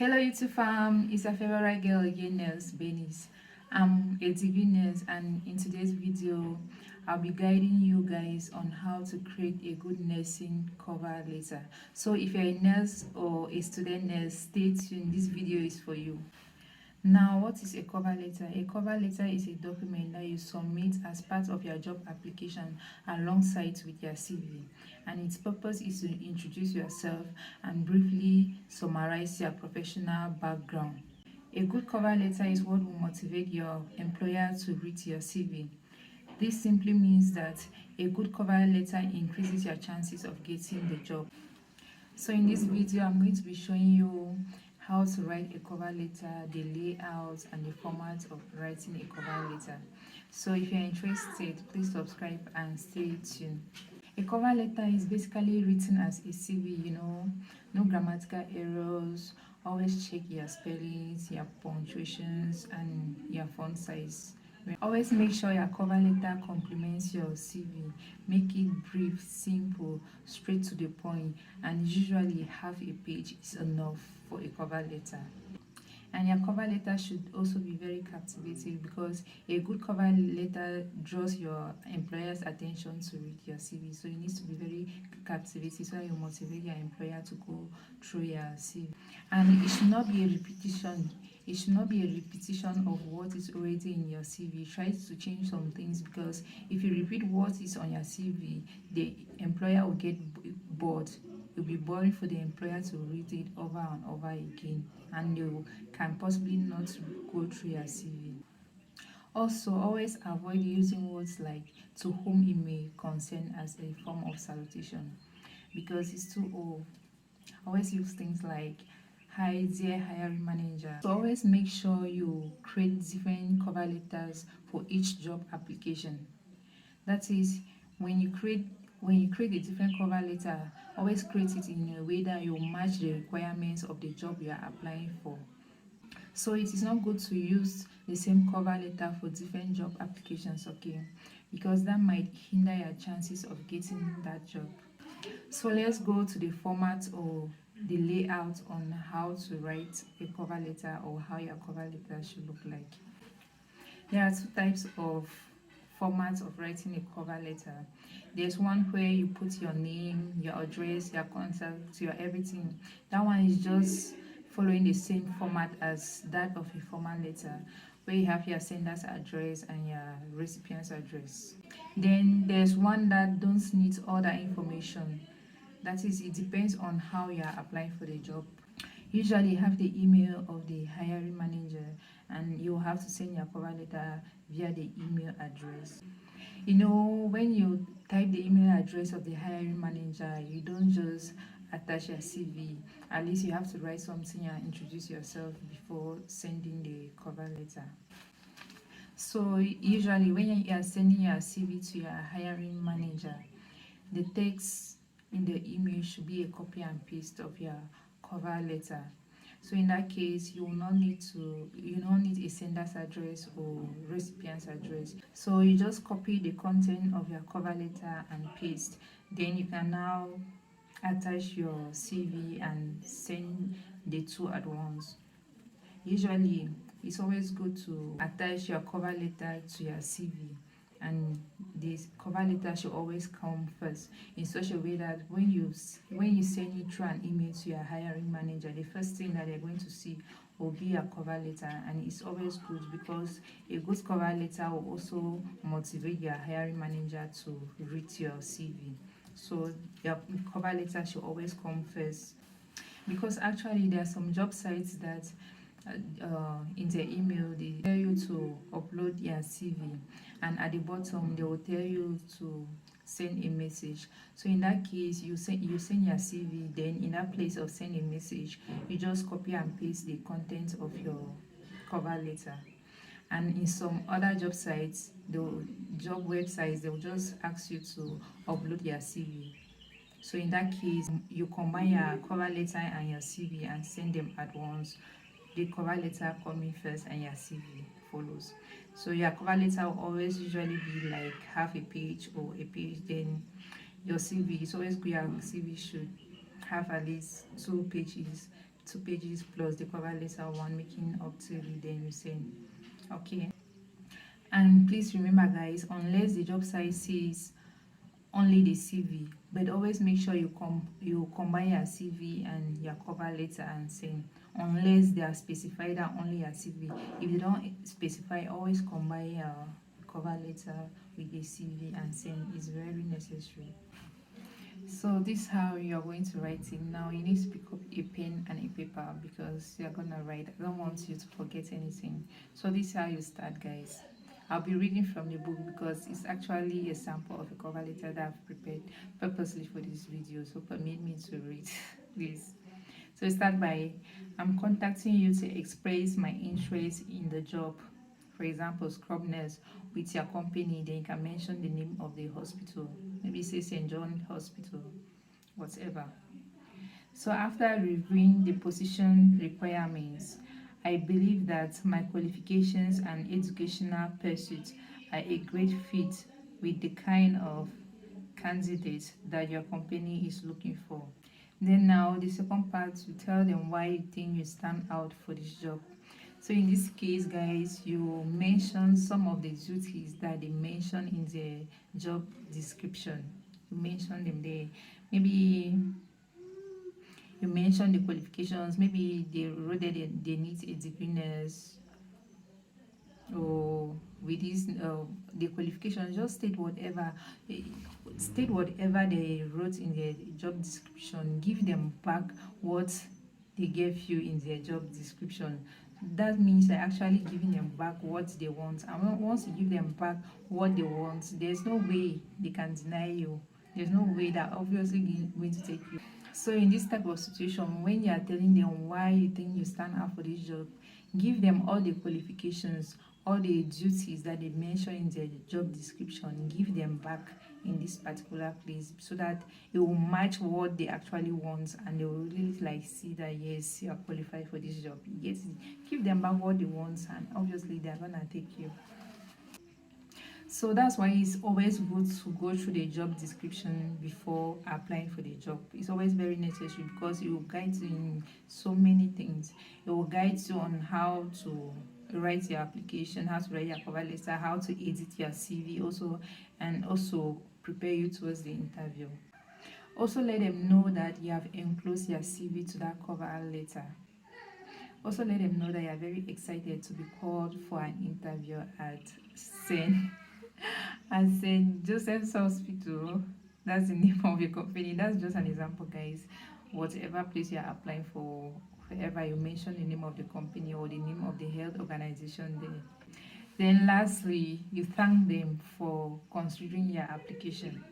Hello YouTube fam, it's your favorite girl again, Nels Benis. I'm a TV nurse, and in today's video I'll be guiding you guys on how to create a good nursing cover letter. So if you're a nurse or a student nurse, stay tuned, this video is for you. Now, what is a cover letter? A cover letter is a document that you submit as part of your job application alongside with your CV, and its purpose is to introduce yourself and briefly summarize your professional background. A good cover letter is what will motivate your employer to read your CV. This simply means that a good cover letter increases your chances of getting the job. So in this video, I'm going to be showing you how to write a cover letter, the layout and the format of writing a cover letter. So if you're interested, please subscribe and stay tuned. A cover letter is basically written as a CV, no grammatical errors. Always check your spellings, your punctuations, and your font size. Always make sure your cover letter complements your CV. Make it brief, simple, straight to the point, and usually half a page is enough for a cover letter. And your cover letter should also be very captivating, because a good cover letter draws your employer's attention to read your CV. So it needs to be very captivating so that you motivate your employer to go through your CV. And it should not be a repetition. It should not be a repetition of what is already in your CV. Try to change some things, because if you repeat what is on your CV, the employer will get bored. It will be boring for the employer to read it over and over again, and you can possibly not go through your CV. Also, always avoid using words like "to whom it may concern" as a form of salutation, because it's too old. Always use things like "Hi dear hiring manager." So always make sure you create different cover letters for each job application. That is, when you create a different cover letter, always create it in a way that you match the requirements of the job you are applying for. So it is not good to use the same cover letter for different job applications, okay? Because that might hinder your chances of getting that job. So let's go to the format or the layout on how to write a cover letter, or how your cover letter should look like. There are two types of formats of writing a cover letter. There's one where you put your name, your address, your contact, your everything. That one is just following the same format as that of a formal letter, where you have your sender's address and your recipient's address. Then there's one that don't need all that information. That is, it depends on how you are applying for the job. Usually have the email of the hiring manager, and you have to send your cover letter via the email address. When you type the email address of the hiring manager, you don't just attach your CV. At least you have to write something and introduce yourself before sending the cover letter. So usually when you are sending your CV to your hiring manager, the text in the email should be a copy and paste of your cover letter. So in that case, you don't need a sender's address or recipient's address. So you just copy the content of your cover letter and paste. Then you can now attach your CV and send the two at once. Usually, it's always good to attach your cover letter to your CV, and this cover letter should always come first, in such a way that when you send it through an email to your hiring manager, the first thing that they're going to see will be your cover letter. And it's always good, because a good cover letter will also motivate your hiring manager to read your CV. So your cover letter should always come first, because actually there are some job sites that in the email they tell you to upload your CV, and at the bottom they will tell you to send a message. So in that case, you send your CV, then in that place of send a message, you just copy and paste the content of your cover letter. And in some other job sites, the job websites, they will just ask you to upload your CV. So in that case, you combine your cover letter and your CV and send them at once. The cover letter coming first and your CV follows. So your cover letter will always usually be like half a page or a page. Then your CV, it's always good, your CV should have at least 2 pages 2 pages plus the cover letter one, making up 3. Then you send. Okay. And please remember, guys, unless the job site says only the CV, but always make sure you combine your CV and your cover letter and send, unless they are specified that only your CV. If they don't specify, always combine your cover letter with the CV and send. Is very necessary. So this is how you are going to write it. Now you need to pick up a pen and a paper because you are gonna write. I don't want you to forget anything. So this is how you start, guys. I'll be reading from the book because it's actually a sample of a cover letter that I've prepared purposely for this video. So permit me to read, please. So start by, I'm contacting you to express my interest in the job. For example, scrub nurse with your company. Then you can mention the name of the hospital. Maybe say St. John Hospital, whatever. So after reviewing the position requirements, I believe that my qualifications and educational pursuits are a great fit with the kind of candidate that your company is looking for. Then now the second part, you tell them why you think you stand out for this job. So in this case, guys, you mention some of the duties that they mention in the job description. You mention them there. Maybe you mention the qualifications. Maybe they wrote that they need a degree nurse, or with this the qualifications. Just eh, state whatever they wrote in their job description. Give them back what they gave you in their job description. That means you're actually giving them back what they want, and once you give them back what they want, there's no way they can deny you. There's no way that obviously going to take you. So in this type of situation, when you are telling them why you think you stand out for this job, give them all the qualifications, all the duties that they mention in their job description. Give them back in this particular place so that it will match what they actually want, and they will really like see that yes, you are qualified for this job. Yes, give them back what they want, and obviously they are gonna take you. So that's why it's always good to go through the job description before applying for the job. It's always very necessary because it will guide you in so many things. It will guide you on how to write your application, how to write your cover letter, how to edit your CV also, and also prepare you towards the interview. Also let them know that you have enclosed your CV to that cover letter. Also let them know that you are very excited to be called for an interview at St. And St. Joseph's Hospital. That's the name of your company. That's just an example, guys. Whatever place you're applying for, wherever you mention the name of the company or the name of the health organization there. Then lastly, you thank them for considering your application.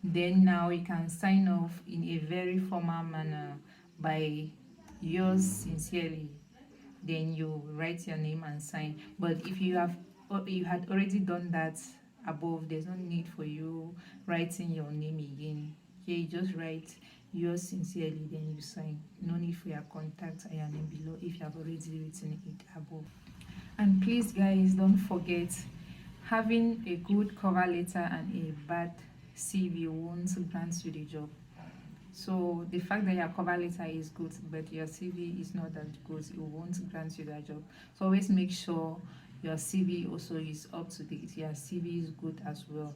Then now you can sign off in a very formal manner by yours sincerely. Then you write your name and sign. But if you had already done that above, there's no need for you writing your name again. Here you just write yours sincerely, then you sign. No need for your contact and your name below if you have already written it above. And please, guys, don't forget, having a good cover letter and a bad CV won't grant you the job. So the fact that your cover letter is good but your CV is not that good, it won't grant you that job. So always make sure your CV also is up to date. Your CV is good as well.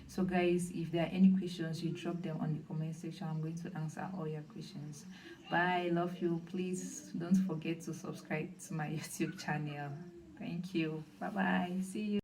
So guys, if there are any questions, you drop them on the comment section. I'm going to answer all your questions. Bye, love you. Please don't forget to subscribe to my YouTube channel. Thank you. Bye bye. See you.